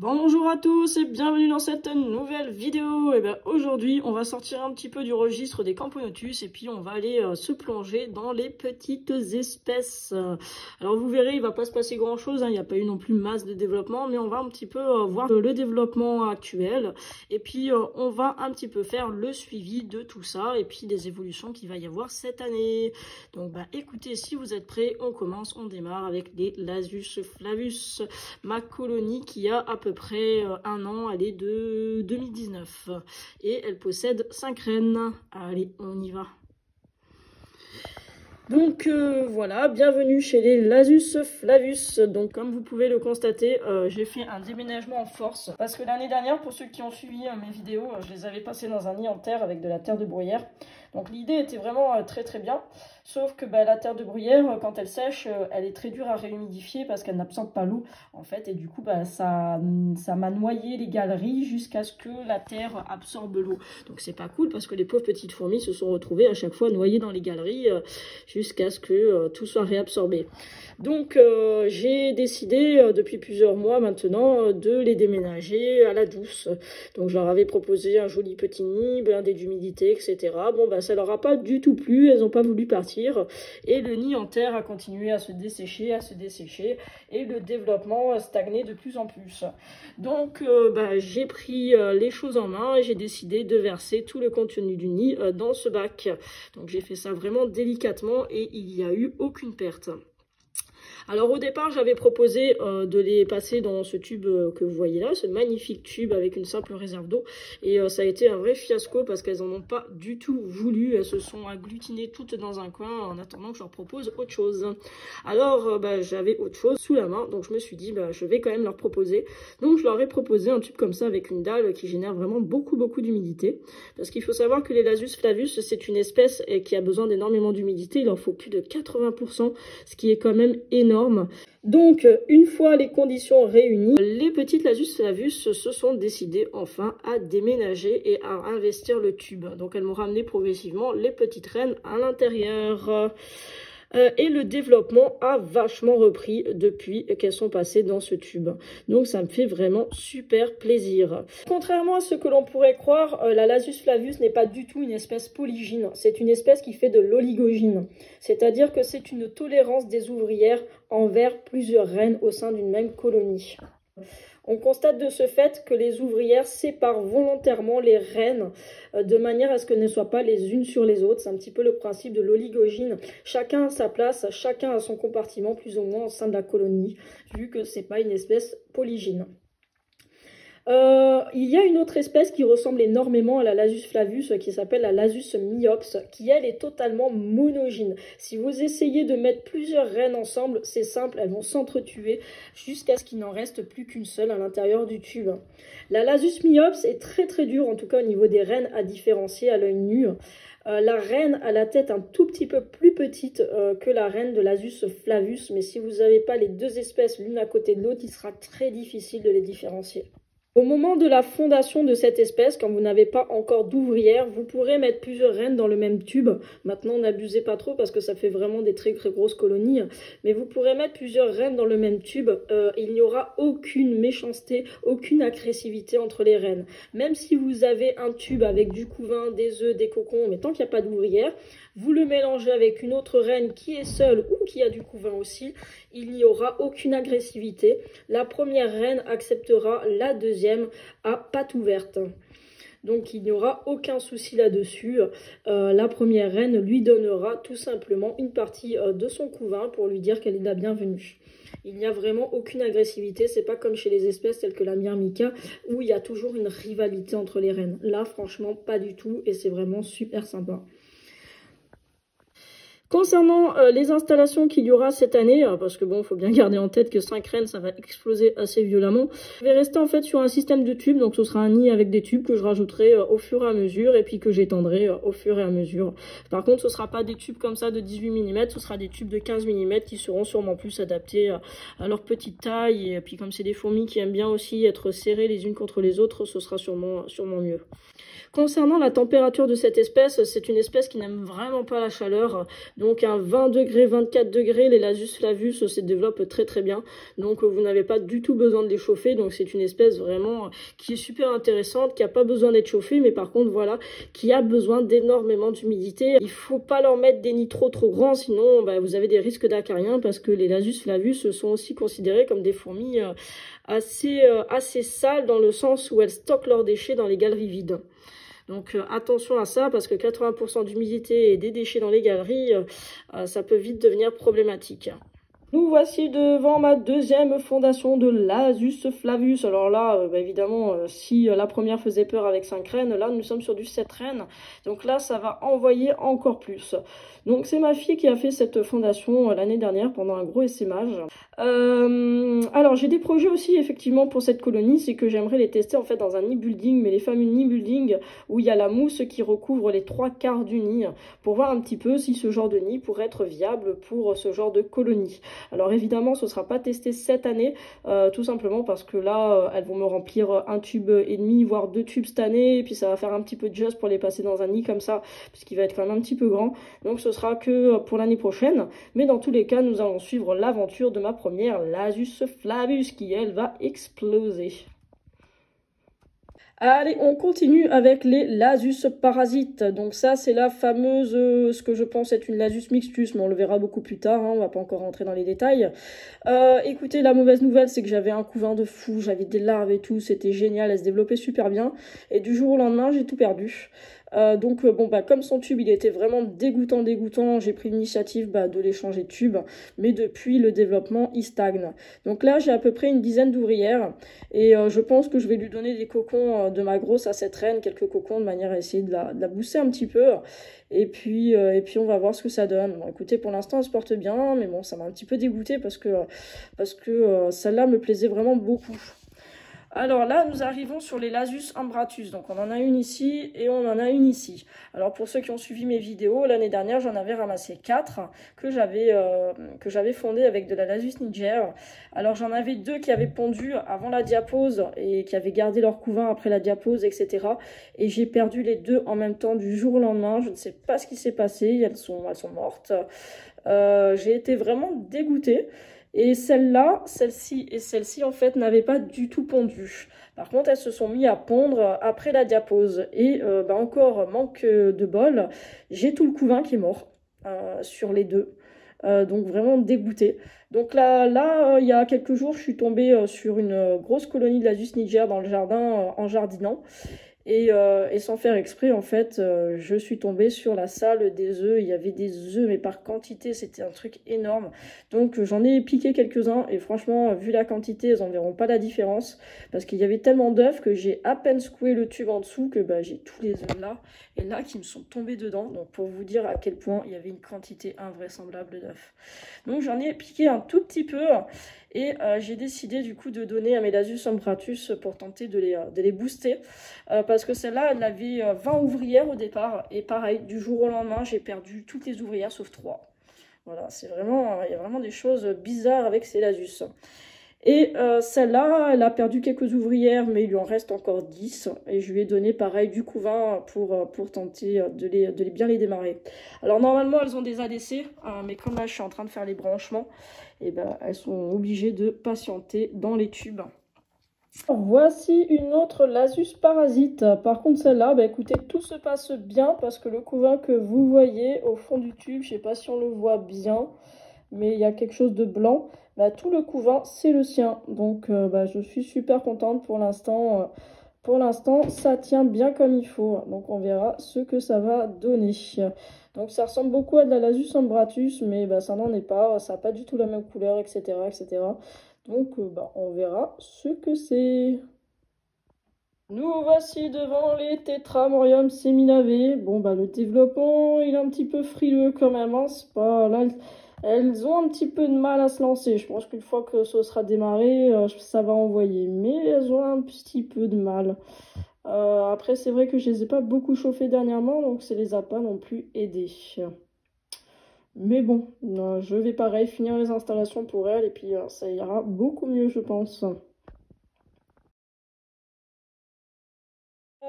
Bonjour à tous et bienvenue dans cette nouvelle vidéo. Et aujourd'hui on va sortir un petit peu du registre des Camponotus et puis on va aller se plonger dans les petites espèces. Alors vous verrez, il va pas se passer grand chose, il n'y a pas eu non plus masse de développement, mais on va un petit peu voir le développement actuel et puis on va un petit peu faire le suivi de tout ça et puis des évolutions qu'il va y avoir cette année. Donc écoutez, si vous êtes prêts, on commence, on démarre avec les Lasius flavus, ma colonie qui a à peu près un an, elle est de 2019 et elle possède 5 reines. Allez, on y va. Donc voilà, bienvenue chez les Lasius flavus. Donc comme vous pouvez le constater, j'ai fait un déménagement en force parce que l'année dernière, pour ceux qui ont suivi mes vidéos, je les avais passés dans un nid en terre avec de la terre de bruyère. Donc l'idée était vraiment très bien, sauf que la terre de bruyère, quand elle sèche, elle est très dure à réhumidifier parce qu'elle n'absorbe pas l'eau en fait, et du coup ça m'a noyé les galeries jusqu'à ce que la terre absorbe l'eau. Donc c'est pas cool parce que les pauvres petites fourmis se sont retrouvées à chaque fois noyées dans les galeries jusqu'à ce que tout soit réabsorbé. Donc j'ai décidé depuis plusieurs mois maintenant de les déménager à la douce. Donc je leur avais proposé un joli petit nid, blindé d'humidité, etc. Bon ça leur a pas du tout plu, elles n'ont pas voulu partir. Et le nid en terre a continué à se dessécher, et le développement a stagné de plus en plus. Donc j'ai pris les choses en main et j'ai décidé de verser tout le contenu du nid dans ce bac. Donc j'ai fait ça vraiment délicatement et il n'y a eu aucune perte. Alors au départ, j'avais proposé de les passer dans ce tube que vous voyez là, ce magnifique tube avec une simple réserve d'eau. Et ça a été un vrai fiasco parce qu'elles n'en ont pas du tout voulu. Elles se sont agglutinées toutes dans un coin en attendant que je leur propose autre chose. Alors j'avais autre chose sous la main, donc je me suis dit je vais quand même leur proposer. Donc je leur ai proposé un tube comme ça avec une dalle qui génère vraiment beaucoup d'humidité. Parce qu'il faut savoir que les Lasius flavus, c'est une espèce qui a besoin d'énormément d'humidité. Il en faut plus de 80%, ce qui est quand même énorme. Donc, une fois les conditions réunies, les petites Lasius flavus se sont décidées enfin à déménager et à investir le tube. Donc, elles m'ont ramené progressivement les petites reines à l'intérieur. Et le développement a vachement repris depuis qu'elles sont passées dans ce tube. Donc ça me fait vraiment super plaisir. Contrairement à ce que l'on pourrait croire, la Lasius flavus n'est pas du tout une espèce polygyne. C'est une espèce qui fait de l'oligogyne. C'est-à-dire que c'est une tolérance des ouvrières envers plusieurs reines au sein d'une même colonie. On constate de ce fait que les ouvrières séparent volontairement les reines de manière à ce qu'elles ne soient pas les unes sur les autres. C'est un petit peu le principe de l'oligogyne. Chacun a sa place, chacun a son compartiment plus ou moins au sein de la colonie, vu que c'est pas une espèce polygyne. Il y a une autre espèce qui ressemble énormément à la Lasius flavus qui s'appelle la Lasius myops, qui elle est totalement monogyne. Si vous essayez de mettre plusieurs reines ensemble, c'est simple, elles vont s'entretuer jusqu'à ce qu'il n'en reste plus qu'une seule à l'intérieur du tube. La Lasius myops est très dure, en tout cas au niveau des reines, à différencier à l'œil nu. La reine a la tête un tout petit peu plus petite que la reine de Lasius flavus, mais si vous n'avez pas les deux espèces l'une à côté de l'autre, il sera très difficile de les différencier. Au moment de la fondation de cette espèce, quand vous n'avez pas encore d'ouvrière, vous pourrez mettre plusieurs reines dans le même tube. Maintenant, n'abusez pas trop parce que ça fait vraiment des très grosses colonies. Mais vous pourrez mettre plusieurs reines dans le même tube. Il n'y aura aucune méchanceté, aucune agressivité entre les reines. Même si vous avez un tube avec du couvain, des œufs, des cocons, mais tant qu'il n'y a pas d'ouvrière, vous le mélangez avec une autre reine qui est seule ou qui a du couvain aussi, il n'y aura aucune agressivité. La première reine acceptera la deuxième à patte ouverte. Donc il n'y aura aucun souci là-dessus. La première reine lui donnera tout simplement une partie de son couvain pour lui dire qu'elle est la bienvenue. Il n'y a vraiment aucune agressivité, c'est pas comme chez les espèces telles que la Myrmica où il y a toujours une rivalité entre les reines. Là franchement pas du tout et c'est vraiment super sympa. Concernant les installations qu'il y aura cette année, parce que bon, il faut bien garder en tête que 5 reines, ça va exploser assez violemment. Je vais rester en fait sur un système de tubes, donc ce sera un nid avec des tubes que je rajouterai au fur et à mesure et puis que j'étendrai au fur et à mesure. Par contre, ce sera pas des tubes comme ça de 18 mm, ce sera des tubes de 15 mm qui seront sûrement plus adaptés à leur petite taille. Et puis comme c'est des fourmis qui aiment bien aussi être serrées les unes contre les autres, ce sera sûrement mieux. Concernant la température de cette espèce, c'est une espèce qui n'aime vraiment pas la chaleur. Donc à 20 degrés, 24 degrés, les Lasus flavus se développent très très bien. Donc vous n'avez pas du tout besoin de les chauffer. Donc c'est une espèce vraiment qui est super intéressante, qui n'a pas besoin d'être chauffée, mais par contre voilà, qui a besoin d'énormément d'humidité. Il faut pas leur mettre des nids trop grands, sinon vous avez des risques d'acariens, parce que les Lasus flavus sont aussi considérés comme des fourmis assez sales, dans le sens où elles stockent leurs déchets dans les galeries vides. Donc attention à ça, parce que 80% d'humidité et des déchets dans les galeries, ça peut vite devenir problématique. Nous voici devant ma deuxième fondation de Lasus flavus. Alors là, évidemment, si la première faisait peur avec 5 reines, là nous sommes sur du 7 reines. Donc là, ça va envoyer encore plus. Donc c'est ma fille qui a fait cette fondation l'année dernière pendant un gros essaimage. Alors j'ai des projets aussi effectivement pour cette colonie, c'est que j'aimerais les tester en fait dans un nid building, mais les fameux nids building où il y a la mousse qui recouvre les 3/4 du nid, pour voir un petit peu si ce genre de nid pourrait être viable pour ce genre de colonie. Alors évidemment ce ne sera pas testé cette année, tout simplement parce que là elles vont me remplir 1,5 tube voire 2 tubes cette année, et puis ça va faire un petit peu de just pour les passer dans un nid comme ça, puisqu'il va être quand même un petit peu grand. Donc ce sera que pour l'année prochaine, mais dans tous les cas nous allons suivre l'aventure de ma première Lasus flavus qui elle va exploser. Allez, on continue avec les Lasus parasites. Donc ça, c'est la fameuse, ce que je pense être une Lasus mixtus, mais on le verra beaucoup plus tard, hein, on va pas encore rentrer dans les détails. Écoutez, la mauvaise nouvelle, c'est que j'avais un couvain de fou, j'avais des larves et tout, c'était génial, elle se développait super bien. Et du jour au lendemain, j'ai tout perdu. Donc comme son tube il était vraiment dégoûtant, j'ai pris l'initiative de les changer de tube, mais depuis le développement il stagne. Donc là j'ai à peu près une dizaine d'ouvrières, et je pense que je vais lui donner des cocons de ma grosse à cette reine, quelques cocons de manière à essayer de la booster un petit peu, et puis on va voir ce que ça donne. Bon, écoutez, pour l'instant elle se porte bien, mais bon, ça m'a un petit peu dégoûté parce que celle-là me plaisait vraiment beaucoup. Alors là, nous arrivons sur les Lasus ambratus. Donc on en a une ici et on en a une ici. Alors pour ceux qui ont suivi mes vidéos, l'année dernière, j'en avais ramassé 4 que j'avais fondées avec de la Lasus niger. Alors j'en avais 2 qui avaient pondu avant la diapause et qui avaient gardé leur couvain après la diapause, etc. Et j'ai perdu les 2 en même temps du jour au lendemain. Je ne sais pas ce qui s'est passé, elles sont mortes. J'ai été vraiment dégoûtée. Et celle-là, celle-ci et celle-ci, en fait, n'avaient pas du tout pondu. Par contre, elles se sont mis à pondre après la diapause. Et encore, manque de bol, j'ai tout le couvain qui est mort sur les 2. Donc vraiment dégoûtée. Donc là, il y a quelques jours, je suis tombée sur une grosse colonie de Lasus niger dans le jardin en jardinant. Et sans faire exprès, en fait, je suis tombée sur la salle des œufs. Il y avait des œufs, mais par quantité, c'était un truc énorme. Donc j'en ai piqué quelques-uns, et franchement, vu la quantité, elles n'en verront pas la différence. Parce qu'il y avait tellement d'œufs que j'ai à peine secoué le tube en dessous que j'ai tous les œufs là, et là, qui me sont tombés dedans. Donc pour vous dire à quel point il y avait une quantité invraisemblable d'œufs. Donc j'en ai piqué un tout petit peu. Et j'ai décidé du coup de donner à mes Lasus ambratus pour tenter de les booster. Parce que celle-là, elle avait 20 ouvrières au départ. Et pareil, du jour au lendemain, j'ai perdu toutes les ouvrières sauf 3. Voilà, c'est vraiment, il y a vraiment des choses bizarres avec ces Lasus. Et celle-là, elle a perdu quelques ouvrières, mais il lui en reste encore 10. Et je lui ai donné pareil du couvain pour tenter de bien les démarrer. Alors normalement, elles ont des ADC, mais comme là, je suis en train de faire les branchements, et elles sont obligées de patienter dans les tubes. Voici une autre Lasus parasite. Par contre, celle-là, écoutez, tout se passe bien parce que le couvain que vous voyez au fond du tube, je ne sais pas si on le voit bien, mais il y a quelque chose de blanc. Tout le couvain, c'est le sien. Donc, je suis super contente pour l'instant. Pour l'instant, ça tient bien comme il faut. Donc, on verra ce que ça va donner. Donc, ça ressemble beaucoup à de la Lasus ambratus, mais ça n'en est pas. Ça n'a pas du tout la même couleur, etc. etc. Donc, on verra ce que c'est. Nous voici devant les Tetramorium seminavés. Bon, le développement, il est un petit peu frileux quand même. Hein. C'est pas... Là, elles ont un petit peu de mal à se lancer. Je pense qu'une fois que ça sera démarré, ça va envoyer. Mais elles ont un petit peu de mal. Après, c'est vrai que je les ai pas beaucoup chauffées dernièrement, donc ça les a pas non plus aidées. Mais bon, je vais pareil finir les installations pour elles et puis ça ira beaucoup mieux, je pense.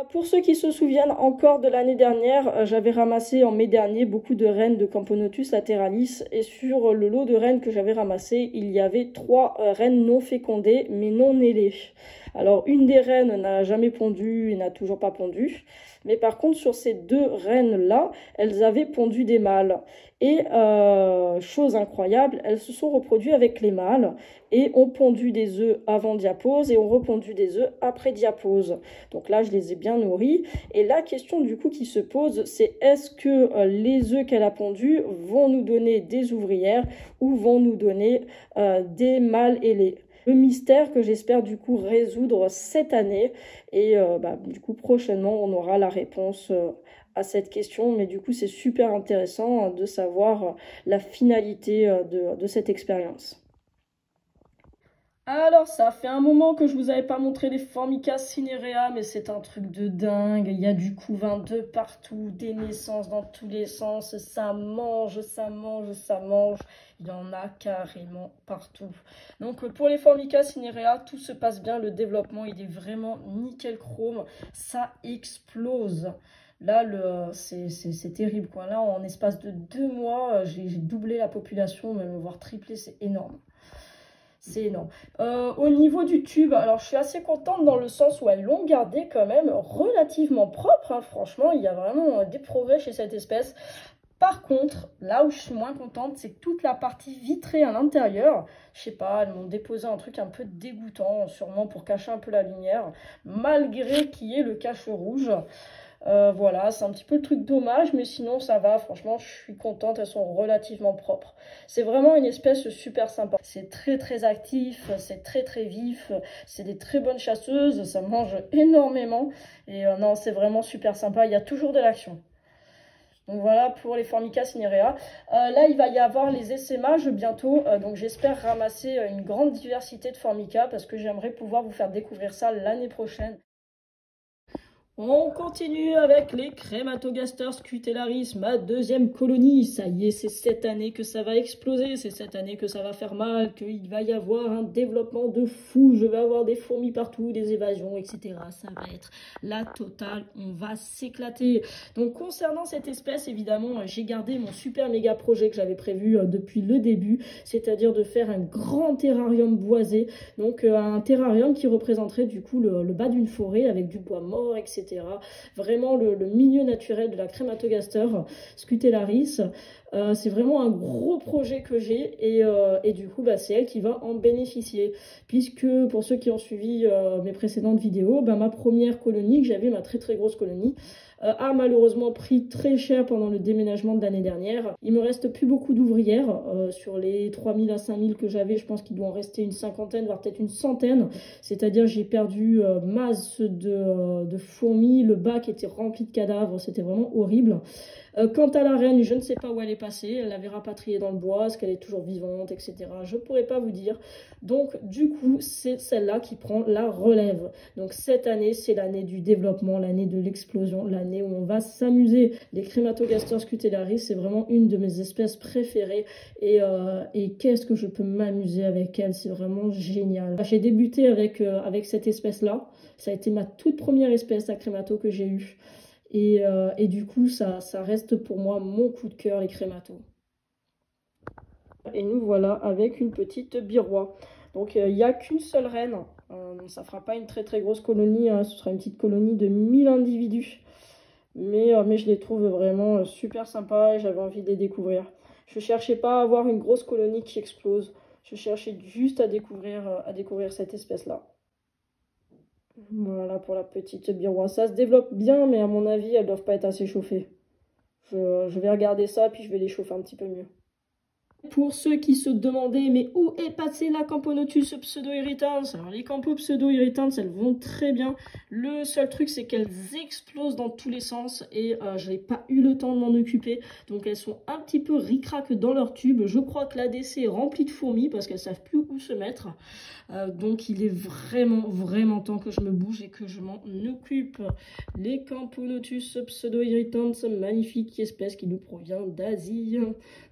Pour ceux qui se souviennent encore de l'année dernière, j'avais ramassé en mai dernier beaucoup de reines de Camponotus lateralis et sur le lot de reines que j'avais ramassé, il y avait 3 reines non fécondées mais non ailées. Alors une des reines n'a jamais pondu et n'a toujours pas pondu, mais par contre sur ces 2 reines-là, elles avaient pondu des mâles. Et chose incroyable, elles se sont reproduites avec les mâles et ont pondu des œufs avant diapause et ont repondu des œufs après diapause. Donc là, je les ai bien nourris. Et la question du coup qui se pose, c'est est-ce que les œufs qu'elle a pondus vont nous donner des ouvrières ou vont nous donner des mâles ailés? Le mystère que j'espère du coup résoudre cette année. Et du coup, prochainement, on aura la réponse à cette question. Mais du coup, c'est super intéressant de savoir la finalité de cette expérience. Alors, ça fait un moment que je vous avais pas montré les Formica cinerea, mais c'est un truc de dingue. Il y a du couvain de partout, des naissances dans tous les sens. Ça mange, ça mange, ça mange. Il y en a carrément partout. Donc, pour les Formica cinerea, tout se passe bien. Le développement, il est vraiment nickel chrome. Ça explose. Là, c'est terrible, quoi. Là, en espace de 2 mois, j'ai doublé la population, même voire triplé. C'est énorme. C'est énorme. Au niveau du tube, alors je suis assez contente dans le sens où elles l'ont gardé quand même relativement propre. Hein. Franchement, il y a vraiment des progrès chez cette espèce. Par contre, là où je suis moins contente, c'est toute la partie vitrée à l'intérieur. Je sais pas, elles m'ont déposé un truc un peu dégoûtant, sûrement pour cacher un peu la lumière, malgré qu'il y ait le cache rouge. Voilà, c'est un petit peu le truc dommage, mais sinon ça va, franchement, je suis contente, elles sont relativement propres. C'est vraiment une espèce super sympa. C'est très très actif, c'est très très vif, c'est des très bonnes chasseuses, ça mange énormément. Et non, c'est vraiment super sympa, il y a toujours de l'action. Donc voilà pour les Formica cinerea. Là, il va y avoir les essaimages bientôt. Donc j'espère ramasser une grande diversité de Formica parce que j'aimerais pouvoir vous faire découvrir ça l'année prochaine. On continue avec les Crématogasters scutellaris, ma 2e colonie. Ça y est, c'est cette année que ça va exploser, c'est cette année que ça va faire mal, qu'il va y avoir un développement de fou. Je vais avoir des fourmis partout, des évasions, etc. Ça va être la totale, on va s'éclater. Donc concernant cette espèce, évidemment, j'ai gardé mon super méga projet que j'avais prévu depuis le début, c'est-à-dire de faire un grand terrarium boisé. Donc un terrarium qui représenterait du coup le bas d'une forêt avec du bois mort, etc. Vraiment le milieu naturel de la Crématogaster scutellaris. C'est vraiment un gros projet que j'ai et du coup c'est elle qui va en bénéficier puisque pour ceux qui ont suivi mes précédentes vidéos, ma première colonie que j'avais, ma très très grosse colonie, a malheureusement pris très cher pendant le déménagement de l'année dernière. Il me reste plus beaucoup d'ouvrières. Sur les 3000 à 5000 que j'avais, je pense qu'il doit en rester une cinquantaine, voire peut-être une centaine. C'est-à-dire j'ai perdu masse de fourmis, le bac était rempli de cadavres, c'était vraiment horrible. Quant à la reine, je ne sais pas où elle est passée, elle l'avait rapatriée dans le bois, est-ce qu'elle est toujours vivante, etc. Je ne pourrais pas vous dire. Donc du coup, c'est celle-là qui prend la relève. Donc cette année, c'est l'année du développement, l'année de l'explosion, l'année où on va s'amuser. Les Crématogasters scutellaris, c'est vraiment une de mes espèces préférées et qu'est-ce que je peux m'amuser avec elle, c'est vraiment génial. J'ai débuté avec cette espèce-là, ça a été ma toute première espèce à crémato que j'ai eue. Et du coup, ça reste pour moi mon coup de cœur, les crématos. Et nous voilà avec une petite birroie. Donc, il n'y a qu'une seule reine. Ça ne fera pas une très très grosse colonie. Hein. Ce sera une petite colonie de 1000 individus. Mais je les trouve vraiment super sympas et j'avais envie de les découvrir. Je ne cherchais pas à avoir une grosse colonie qui explose. Je cherchais juste à découvrir cette espèce-là. Voilà pour la petite birroie. Ça se développe bien, mais à mon avis, elles ne doivent pas être assez chauffées. Je vais regarder ça, puis je vais les chauffer un petit peu mieux. Pour ceux qui se demandaient, mais où est passée la Camponotus pseudo-irritans? Alors les Campo pseudo-irritans, elles vont très bien. Le seul truc, c'est qu'elles explosent dans tous les sens et je n'ai pas eu le temps de m'en occuper. Donc elles sont un petit peu ric-rac dans leur tube. Je crois que l'ADC est rempli de fourmis parce qu'elles ne savent plus où se mettre. Donc il est vraiment temps que je me bouge et que je m'en occupe. Les Camponotus pseudo-irritans, magnifique espèce qui nous provient d'Asie.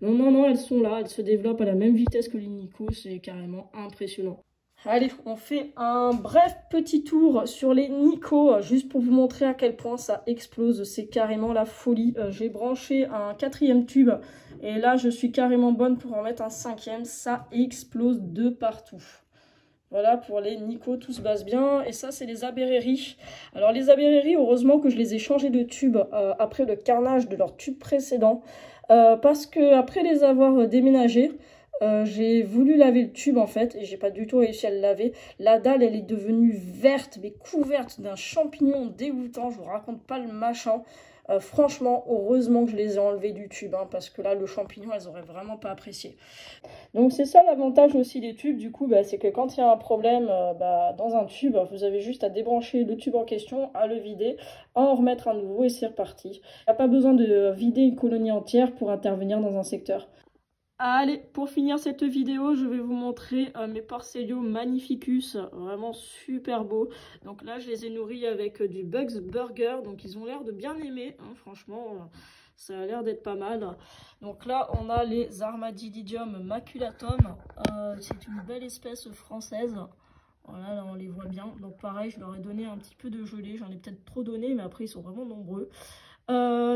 Non, elles sont là. Elles se développent à la même vitesse que les Nico, c'est carrément impressionnant. Allez, on fait un bref petit tour sur les Nico, juste pour vous montrer à quel point ça explose, c'est carrément la folie. J'ai branché un 4e tube et là je suis carrément bonne pour en mettre un 5e, ça explose de partout. Voilà pour les Nico, tout se passe bien. Et ça, c'est les Abereri. Alors les Abereri, heureusement que je les ai changés de tube après le carnage de leur tube précédent. Parce que après les avoir déménagés, j'ai voulu laver le tube en fait. Et j'ai pas du tout réussi à le laver. La dalle, elle est devenue verte, mais couverte d'un champignon dégoûtant. Je vous raconte pas le machin. Franchement, heureusement que je les ai enlevés du tube, hein, parce que là, le champignon, elles auraient vraiment pas apprécié. Donc c'est ça l'avantage aussi des tubes, du coup, c'est que quand il y a un problème dans un tube, vous avez juste à débrancher le tube en question, à le vider, à en remettre un nouveau et c'est reparti. Il n'y a pas besoin de vider une colonie entière pour intervenir dans un secteur. Allez, pour finir cette vidéo, je vais vous montrer mes Porcellio Magnificus, vraiment super beaux. Donc là, je les ai nourris avec du Bugs Burger, donc ils ont l'air de bien aimer, hein, franchement, ça a l'air d'être pas mal. Donc là, on a les Armadillidium maculatum, c'est une belle espèce française. Voilà, là on les voit bien. Donc pareil, je leur ai donné un petit peu de gelée, j'en ai peut-être trop donné, mais après ils sont vraiment nombreux.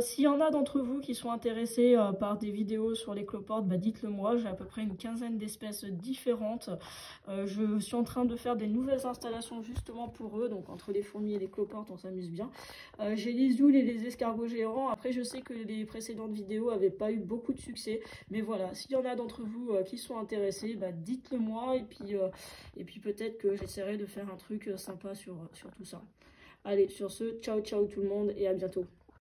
S'il y en a d'entre vous qui sont intéressés par des vidéos sur les cloportes, dites-le moi. J'ai à peu près une quinzaine d'espèces différentes. Je suis en train de faire des nouvelles installations justement pour eux. Donc entre les fourmis et les cloportes, on s'amuse bien. J'ai les oules et les escargots géants. Après, je sais que les précédentes vidéos n'avaient pas eu beaucoup de succès. Mais voilà, s'il y en a d'entre vous qui sont intéressés, dites-le moi. Et puis peut-être que j'essaierai de faire un truc sympa sur tout ça. Allez, sur ce, ciao ciao tout le monde et à bientôt.